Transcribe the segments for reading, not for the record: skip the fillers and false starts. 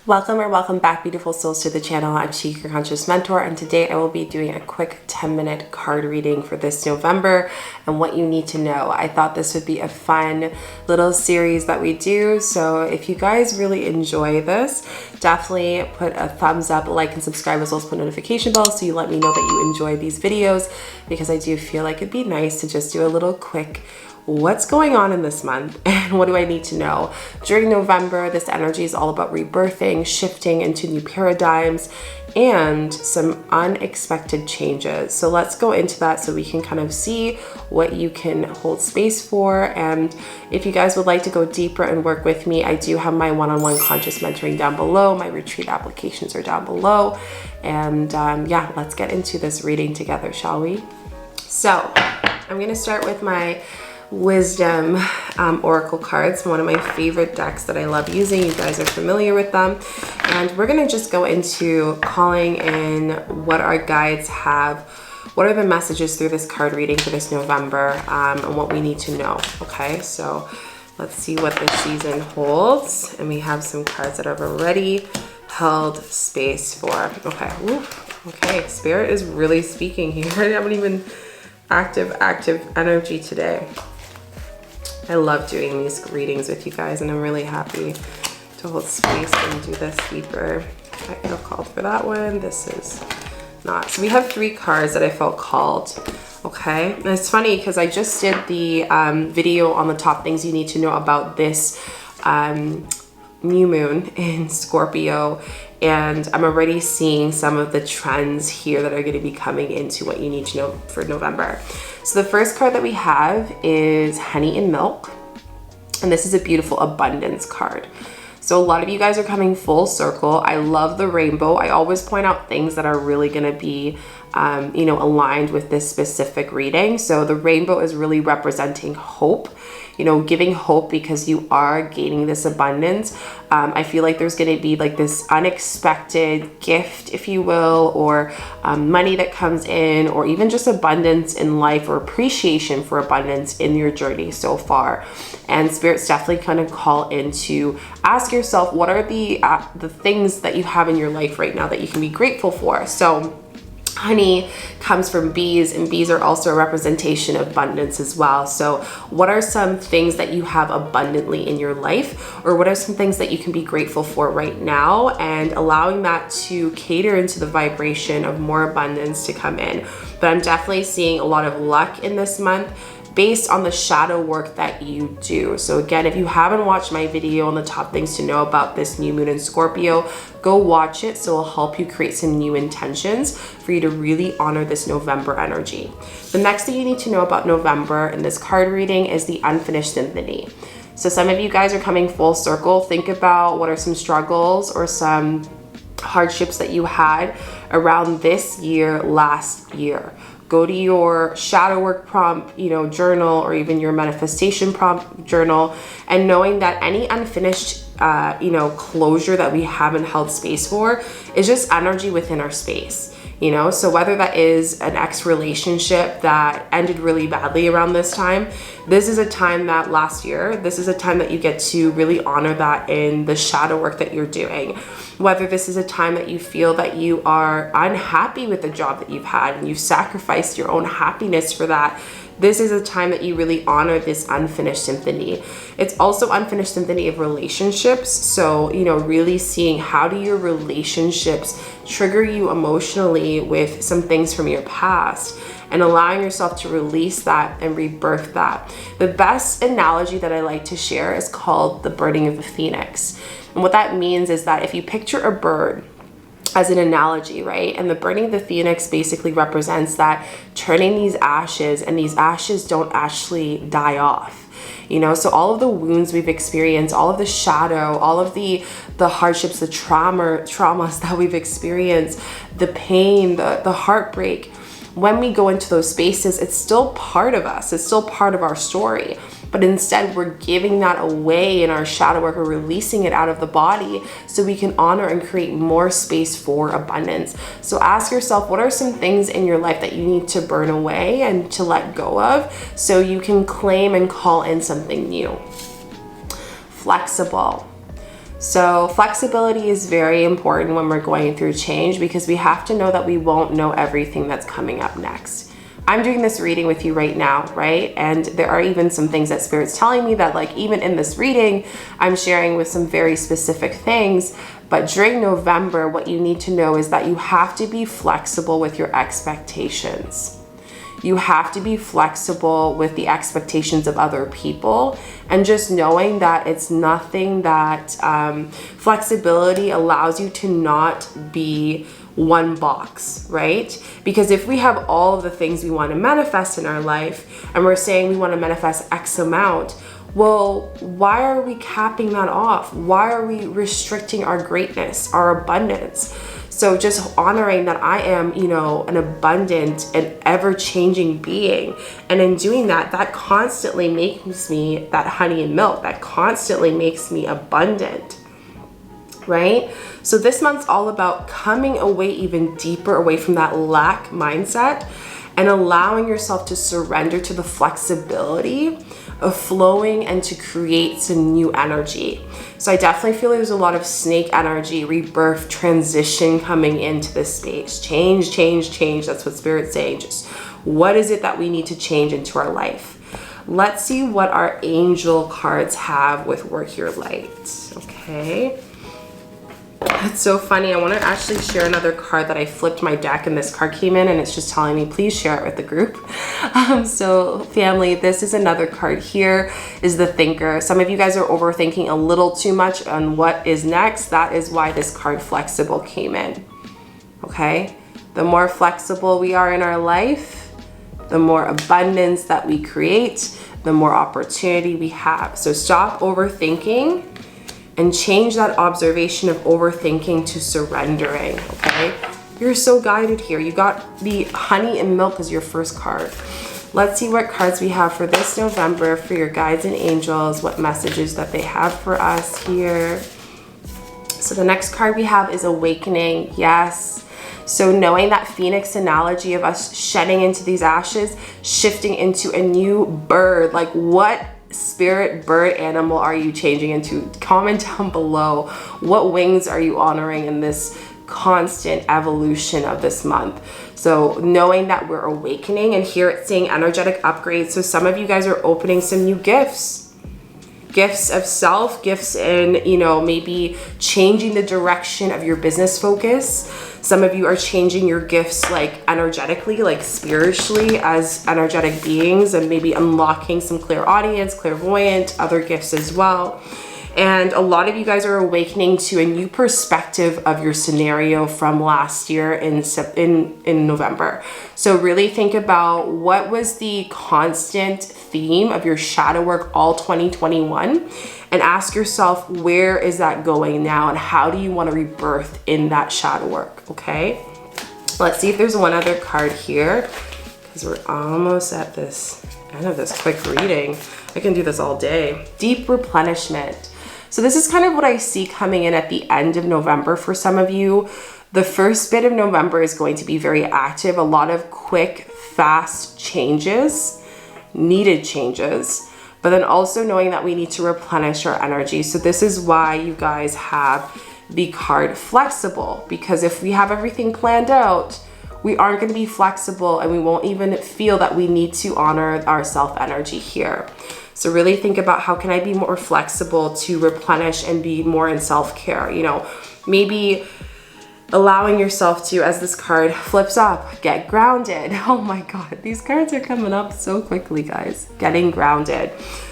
Welcome or welcome back, beautiful souls, to the channel. I'm Chica, your conscious mentor, and today I will be doing a quick 10-minute card reading for this November and what you need to know. I thought this would be a fun little series that we do, so if you guys really enjoy this, definitely put a thumbs up, like, and subscribe, as well as put notification bell so you let me know that you enjoy these videos, because I do feel like it'd be nice to just do a little quick what's going on in this month and what do I need to know. During November, this energy is all about rebirthing, shifting into new paradigms, and some unexpected changes. So let's go into that so we can kind of see what you can hold space for. And if you guys would like to go deeper and work with me, I do have my one-on-one conscious mentoring down below. My retreat applications are down below. And yeah, let's get into this reading together, shall we? So I'm gonna start with my Wisdom Oracle cards, one of my favorite decks that I love using. You guys are familiar with them. And we're gonna just go into calling in what our guides have, what are the messages through this card reading for this November, and what we need to know, okay? So let's see what this season holds. And we have some cards that have already held space for, okay. Ooh, okay, Spirit is really speaking here. I haven't even active energy today. I love doing these readings with you guys, and I'm really happy to hold space and do this deeper. I feel called for that one. This is not. So we have 3 cards that I felt called. Okay, and it's funny because I just did the video on the top things you need to know about this new moon in Scorpio, and I'm already seeing some of the trends here that are going to be coming into what you need to know for November. So the first card that we have is Honey and Milk, and this is a beautiful abundance card. So a lot of you guys are coming full circle. I love the rainbow. I always point out things that are really going to be you know, aligned with this specific reading. So the rainbow is really representing hope, you know, giving hope because you are gaining this abundance. I feel like there's going to be like this unexpected gift, if you will, or money that comes in, or even just abundance in life, or appreciation for abundance in your journey so far. And Spirit's definitely kind of call in to ask yourself, what are the things that you have in your life right now that you can be grateful for? So honey comes from bees, and bees are also a representation of abundance as well. So what are some things that you have abundantly in your life, or what are some things that you can be grateful for right now, and allowing that to cater into the vibration of more abundance to come in. But I'm definitely seeing a lot of luck in this month based on the shadow work that you do. So again, if you haven't watched my video on the top things to know about this new moon in Scorpio, go watch it, so it'll help you create some new intentions for you to really honor this November energy. The next thing you need to know about November in this card reading is the unfinished symphony. So some of you guys are coming full circle. Think about what are some struggles or some hardships that you had around this year, last year. Go to your shadow work prompt, you know, journal, or even your manifestation prompt journal, and knowing that any unfinished, you know, closure that we haven't held space for is just energy within our space. You know, so whether that is an ex relationship that ended really badly around this time, this is a time that last year, this is a time that you get to really honor that in the shadow work that you're doing. Whether this is a time that you feel that you are unhappy with the job that you've had and you've sacrificed your own happiness for that, this is a time that you really honor this unfinished symphony. It's also unfinished symphony of relationships. So, you know, really seeing how do your relationships trigger you emotionally with some things from your past, and allowing yourself to release that and rebirth that. The best analogy that I like to share is called the burning of the phoenix. And what that means is that if you picture a bird as an analogy, right? And the burning of the phoenix basically represents that turning these ashes, and these ashes don't actually die off. You know, so all of the wounds we've experienced, all of the shadow, all of the hardships, the traumas that we've experienced, the pain, the heartbreak, when we go into those spaces, it's still part of us. It's still part of our story. But instead, we're giving that away in our shadow work. We're releasing it out of the body so we can honor and create more space for abundance. So ask yourself, what are some things in your life that you need to burn away and to let go of so you can claim and call in something new? Flexible. So flexibility is very important when we're going through change, because we have to know that we won't know everything that's coming up next. I'm doing this reading with you right now, right? And there are even some things that Spirit's telling me that, like, even in this reading, I'm sharing with some very specific things. But during November, what you need to know is that you have to be flexible with your expectations. You have to be flexible with the expectations of other people, and just knowing that it's nothing that flexibility allows you to not be one box, right? Because if we have all of the things we want to manifest in our life and we're saying we want to manifest X amount, well, why are we capping that off? Why are we restricting our greatness, our abundance? So just honoring that I am, you know, an abundant and ever-changing being. And in doing that, that constantly makes me that honey and milk. That constantly makes me abundant, right? So this month's all about coming away even deeper away from that lack mindset and allowing yourself to surrender to the flexibility of flowing and to create some new energy. So I definitely feel there's a lot of snake energy, rebirth, transition coming into this space. Change, change, change. That's what Spirit's saying. Just what is it that we need to change into our life? Let's see what our angel cards have with Work Your Light. Okay. It's so funny. I want to actually share another card that I flipped my deck and this card came in, and it's just telling me, please share it with the group. So family, this is another card here, is the Thinker. Some of you guys are overthinking a little too much on what is next. That is why this card Flexible came in. Okay. The more flexible we are in our life, the more abundance that we create, the more opportunity we have. So stop overthinking and change that observation of overthinking to surrendering, okay? You're so guided here. You got the honey and milk as your first card. Let's see what cards we have for this November for your guides and angels, what messages that they have for us here. So the next card we have is Awakening. Yes. So knowing that Phoenix analogy of us shedding into these ashes, shifting into a new bird, like what spirit bird animal are you changing into? Comment down below. What wings are you honoring in this constant evolution of this month? So knowing that we're awakening, and here it's saying energetic upgrades. So some of you guys are opening some new gifts of self, gifts in, you know, maybe changing the direction of your business focus. Some of you are changing your gifts like energetically, like spiritually as energetic beings, and maybe unlocking some clairaudience, clairvoyant, other gifts as well. And a lot of you guys are awakening to a new perspective of your scenario from last year in November. So really think about what was the constant theme of your shadow work all 2021, and ask yourself, where is that going now, and how do you want to rebirth in that shadow work, okay? Let's see if there's one other card here, because we're almost at this end of this quick reading. I can do this all day. Deep replenishment. So this is kind of what I see coming in at the end of November for some of you. The first bit of November is going to be very active. A lot of quick, fast changes, needed changes, but then also knowing that we need to replenish our energy. So this is why you guys have the card Flexible, because if we have everything planned out, we aren't going to be flexible, and we won't even feel that we need to honor our self energy here. So really think about, how can I be more flexible to replenish and be more in self-care? You know, maybe allowing yourself to, as this card flips up, get grounded. Oh my God, these cards are coming up so quickly, guys. Getting grounded.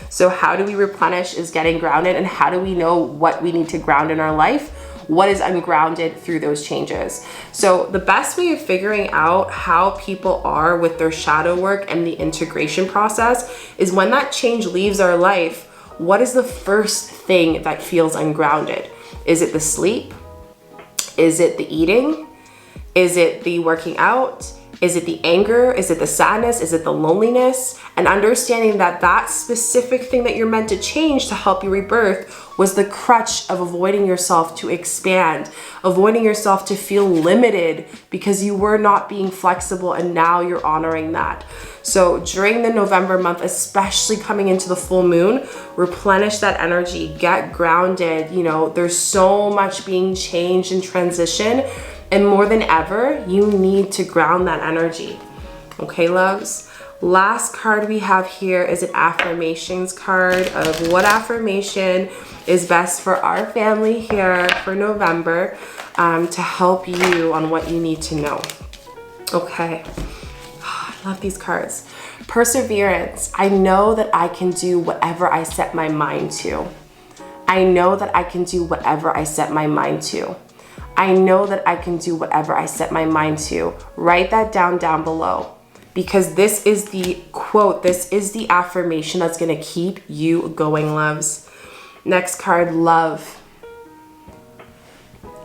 So how do we replenish is getting grounded, and how do we know what we need to ground in our life? What is ungrounded through those changes? So the best way of figuring out how people are with their shadow work and the integration process is when that change leaves our life, what is the first thing that feels ungrounded? Is it the sleep? Is it the eating? Is it the working out? Is it the anger? Is it the sadness? Is it the loneliness? And understanding that that specific thing that you're meant to change to help you rebirth was the crutch of avoiding yourself to expand, avoiding yourself to feel limited because you were not being flexible, and now you're honoring that. So during the November month, especially coming into the full moon, replenish that energy, get grounded. You know, there's so much being changed and transition. And more than ever, you need to ground that energy. Okay, loves? Last card we have here is an affirmations card of what affirmation is best for our family here for November, to help you on what you need to know. Okay. I love these cards. Perseverance. I know that I can do whatever I set my mind to. I know that I can do whatever I set my mind to. I know that I can do whatever I set my mind to. Write that down below, because this is the quote, this is the affirmation that's gonna keep you going, loves. Next card, love.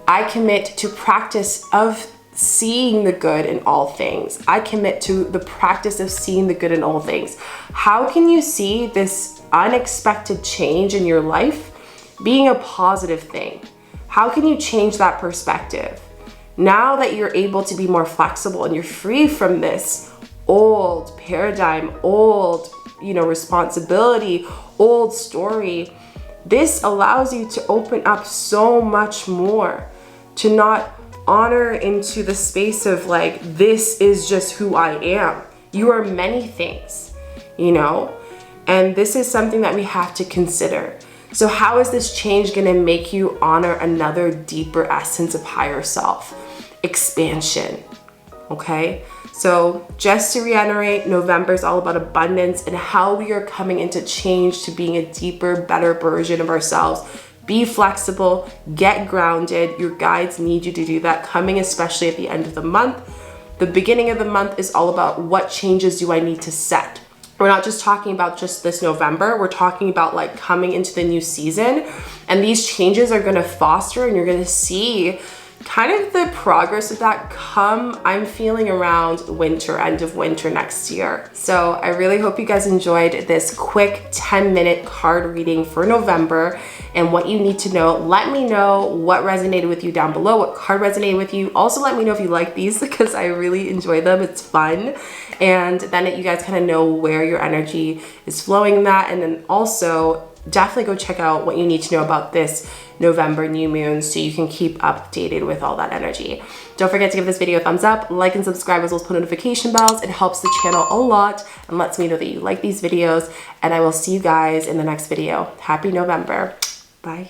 I commit to practice of seeing the good in all things. I commit to the practice of seeing the good in all things. How can you see this unexpected change in your life being a positive thing? How can you change that perspective? Now that you're able to be more flexible and you're free from this old paradigm, old, responsibility, old story, this allows you to open up so much more, to not honor into the space of like, this is just who I am. You are many things, and this is something that we have to consider. So how is this change gonna make you honor another deeper essence of higher self? Expansion, okay? So just to reiterate, November is all about abundance and how we are coming into change to being a deeper, better version of ourselves. Be flexible, get grounded. Your guides need you to do that, coming especially at the end of the month. The beginning of the month is all about what changes do I need to set. We're not just talking about just this November, we're talking about like coming into the new season, and these changes are gonna foster, and you're gonna see kind of the progress of that come, I'm feeling, around winter, end of winter next year. So I really hope you guys enjoyed this quick 10-minute card reading for November and what you need to know. Let me know what resonated with you down below, what card resonated with you. Also let me know if you like these, because I really enjoy them, it's fun. And then you guys kind of know where your energy is flowing in that. And then also definitely go check out what you need to know about this November new moon so you can keep updated with all that energy. Don't forget to give this video a thumbs up, like and subscribe, as well as put notification bells. It helps the channel a lot and lets me know that you like these videos, and I will see you guys in the next video. Happy November. Bye.